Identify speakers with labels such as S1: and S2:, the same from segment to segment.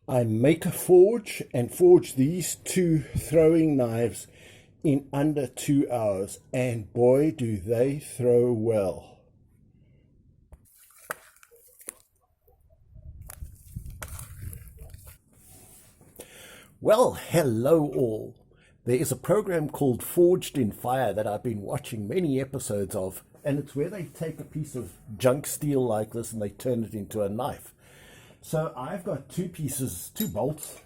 S1: I make a forge and forge these two throwing knives in under 2 hours, and boy do they throw well. Well, hello all. There is a program called Forged in Fire that I've been watching many episodes of, and it's where they take a piece of junk steel like this and they turn it into a knife. So I've got two pieces, two bolts,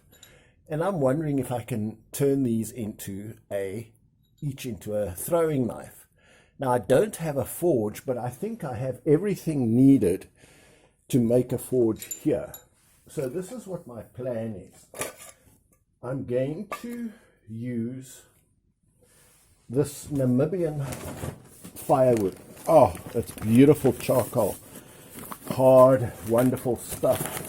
S1: and I'm wondering if I can turn these each into a throwing knife. Now I don't have a forge, but I think I have everything needed to make a forge here. So this is what my plan is. I'm going to use this Namibian firewood. Oh, it's beautiful charcoal. Hard, wonderful stuff.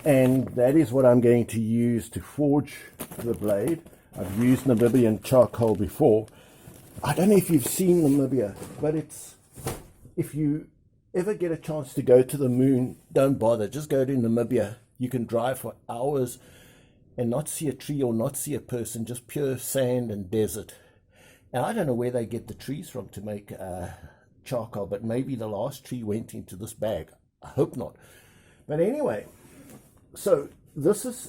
S1: And that is what I'm going to use to forge the blade. I've used Namibian charcoal before. I don't know if you've seen Namibia, but if you ever get a chance to go to the moon, don't bother. Just go to Namibia. You can drive for hours and not see a tree or not see a person, just pure sand and desert. And I don't know where they get the trees from to make charcoal, but maybe the last tree went into this bag. I hope not. But anyway, so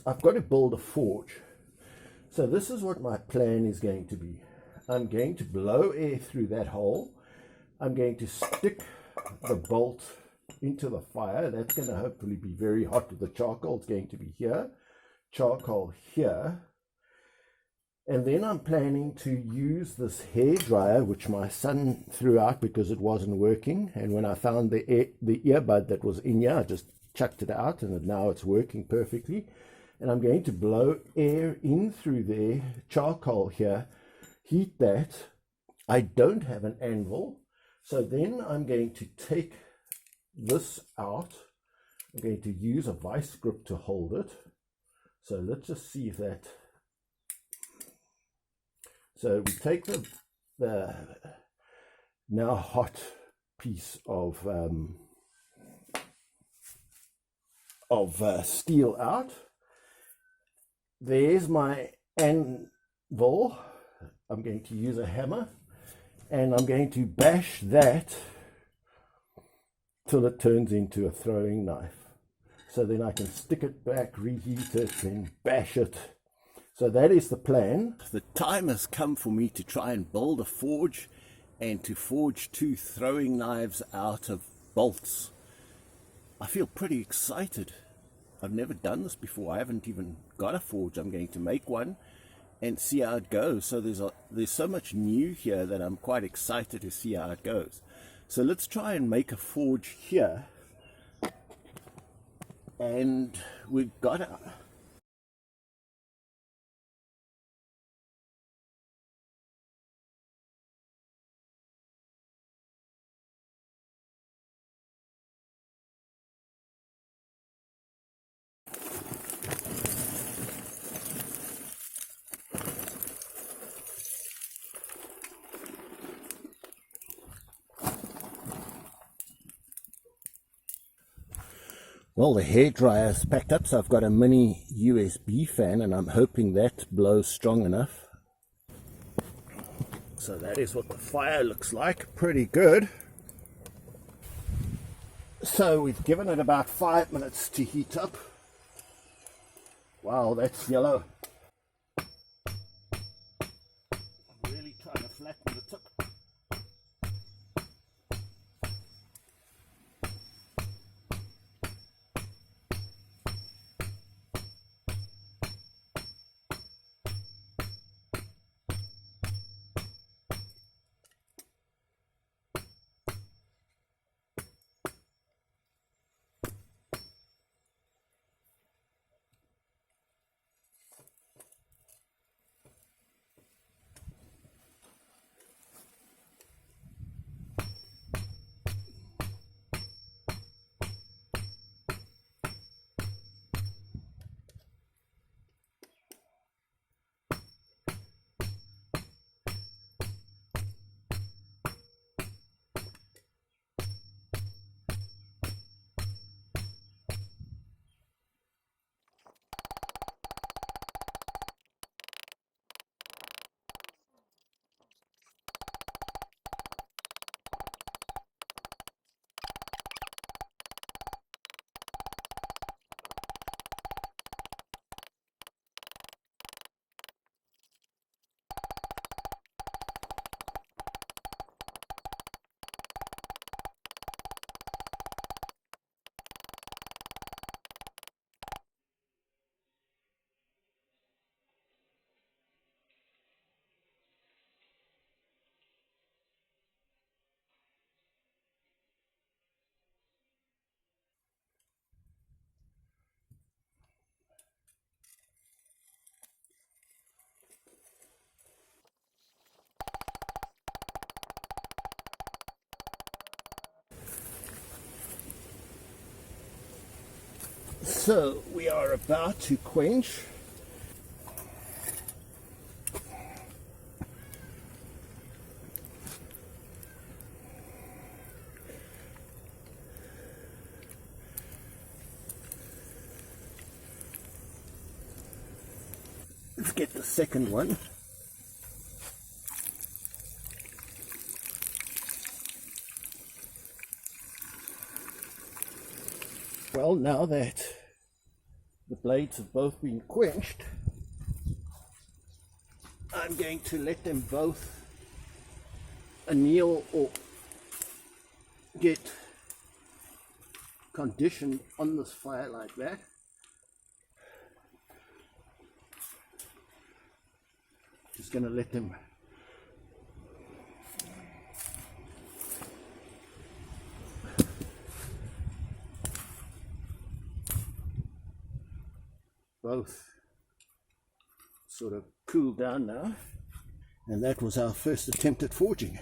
S1: I've got to build a forge. So this is what my plan is going to be. I'm going to blow air through that hole. I'm going to stick the bolt into the fire. That's going to hopefully be very hot with the charcoal. It's going to be here, charcoal here. And then I'm planning to use this hair dryer, which my son threw out because it wasn't working. And when I found the earbud that was in here, I just chucked it out, and now it's working perfectly. And I'm going to blow air in through there, charcoal here, heat that. I don't have an anvil, so then I'm going to take this out. I'm going to use a vice grip to hold it. So let's just see if that. So we take the now hot piece of steel out. There's my anvil. I'm going to use a hammer, and I'm going to bash that till it turns into a throwing knife. So then I can stick it back, reheat it, then bash it. So that is the plan. The time has come for me to try and build a forge and to forge two throwing knives out of bolts. I feel pretty excited. I've never done this before. I haven't even got a forge. I'm going to make one and see how it goes. So there's so much new here that I'm quite excited to see how it goes. So let's try and make a forge here. And we've got a Well, the hairdryer is packed up, so I've got a mini USB fan, and I'm hoping that blows strong enough. So that is what the fire looks like. Pretty good. So we've given it about 5 minutes to heat up. Wow, that's yellow. I'm really trying to flatten the tip. So we are about to quench. Let's get the second one. Well, now that the blades have both been quenched, I'm going to let them both anneal or get conditioned on this fire like that. Just going to let them both sort of cool down now. And that was our first attempt at forging.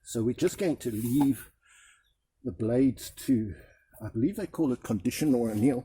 S1: So we're just going to leave the blades to, I believe they call it condition or anneal.